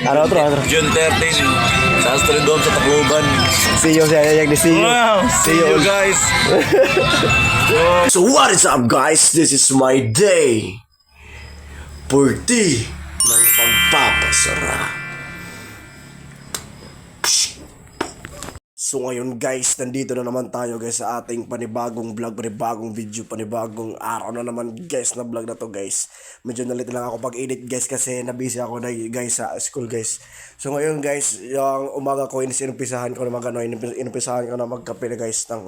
Ano otro? June 13, sa Astrodome sa Tacloban. See you, see you. Wow, see you guys. So what is up guys? This is my day. Purti ng pagpapasara. So ngayon guys, nandito na naman tayo guys sa ating panibagong vlog, panibagong video, panibagong araw na naman guys na vlog na to guys. Medyo nalito lang ako pag-edit guys kasi nabisi ako na guys sa school guys. So ngayon guys, yung umaga ko inumpisahan ko na inumpisahan ko na magkape na guys ng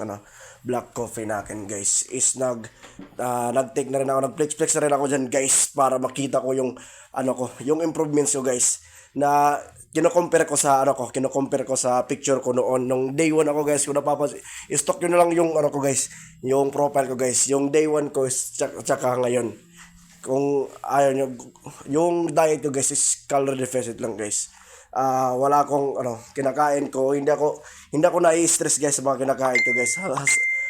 black coffee natin guys. Is nag-take na rin ako, nag-flex na rin ako dyan guys para makita ko yung yung improvements ko guys na kino-compare ko sa picture ko noon nung day 1 ako guys. Kung stock yun na lang yung ko guys, yung profile ko guys, yung day 1 ko tsaka ngayon. Kung ayaw nyo, yung diet ko guys is calorie deficit lang guys. Wala akong kinakain ko, hindi ako na-stress guys sa mga kinakain ko guys.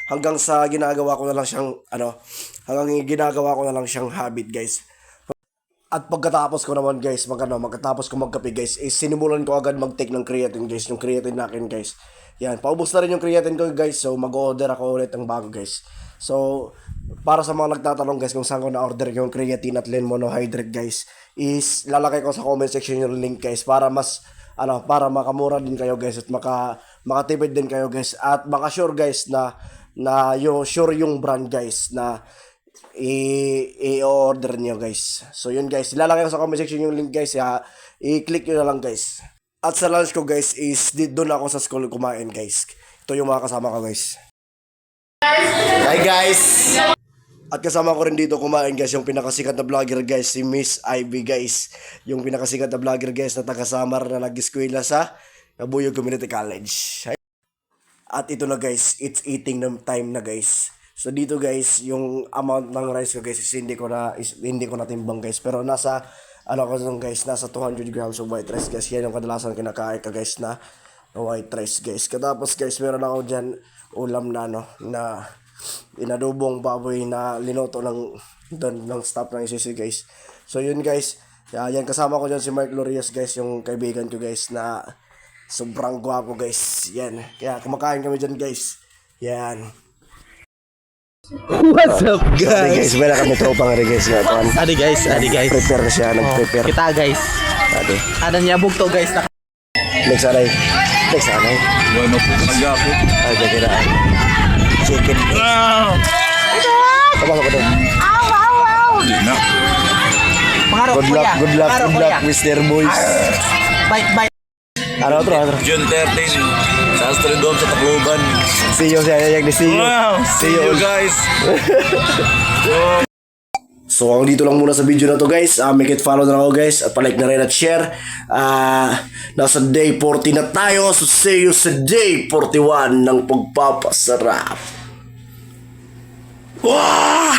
Hanggang sa ginagawa ko na lang siyang habit guys. At pagkatapos ko naman guys, magkatapos ko magkape guys, sinimulan ko agad mag-take ng creatine guys, yung creatine nakin guys. Yan, paubos na rin yung creatine ko guys, so mag-order ako ulit ng bago guys. So, para sa mga nagtatanong guys kung saan ko na-order yung creatine at lean monohydrate guys, is lalagay ko sa comment section yung link guys para mas, para makamura din kayo guys at makatipid din kayo guys at maka-sure guys na sure yung brand guys na i-order niyo guys. So yun guys, ilalagay ko sa comment section yung link guys, i-click nyo na lang guys. At sa lunch ko guys is doon ako sa school kumain guys. Ito yung mga kasama ko guys. Hi guys! At kasama ko rin dito kumain guys yung pinakasikat na vlogger guys, si Miss Ivy guys. Yung pinakasikat na vlogger guys na taga Samar na nag-eskwela sa Nabuyog Community College. At ito na guys, it's eating time na guys. So dito guys, yung amount ng rice ko guys is hindi ko na timbang guys. Pero nasa nasa 200 grams of white rice guys. Yan yung kadalasan kinakain ka guys na white rice guys. Katapos guys, meron ako dyan ulam na inadobong baboy na linuto ng staff ng ICC guys. So yun guys, yan kasama ko dyan si Mark Lorias guys, yung kaibigan ko guys na sobrang gwapo guys. Yan, kaya kumakain kami dyan guys. Yan. What's up guys? Guys, meron kami tropang rin guys. Adi guys. Prepare na siya, nag-prepare. Kita guys. Adi. Ada niya bugto guys. Next anay. Bueno po, nagyapot. Ay, kailangan. Chicken. Tapos ako doon. Hindi na. Pangarap Good luck, Mr. Boys. Bye. Ano otro? June 13, sa Astrodome sa Tacloban. See you, Wow, see you guys. So, ang dito lang muna sa video na to guys. Make it follow na ako guys. At palike na rin at share. Nasa day 40 na tayo. So, see you sa day 41 ng pagpapasarap. Wow!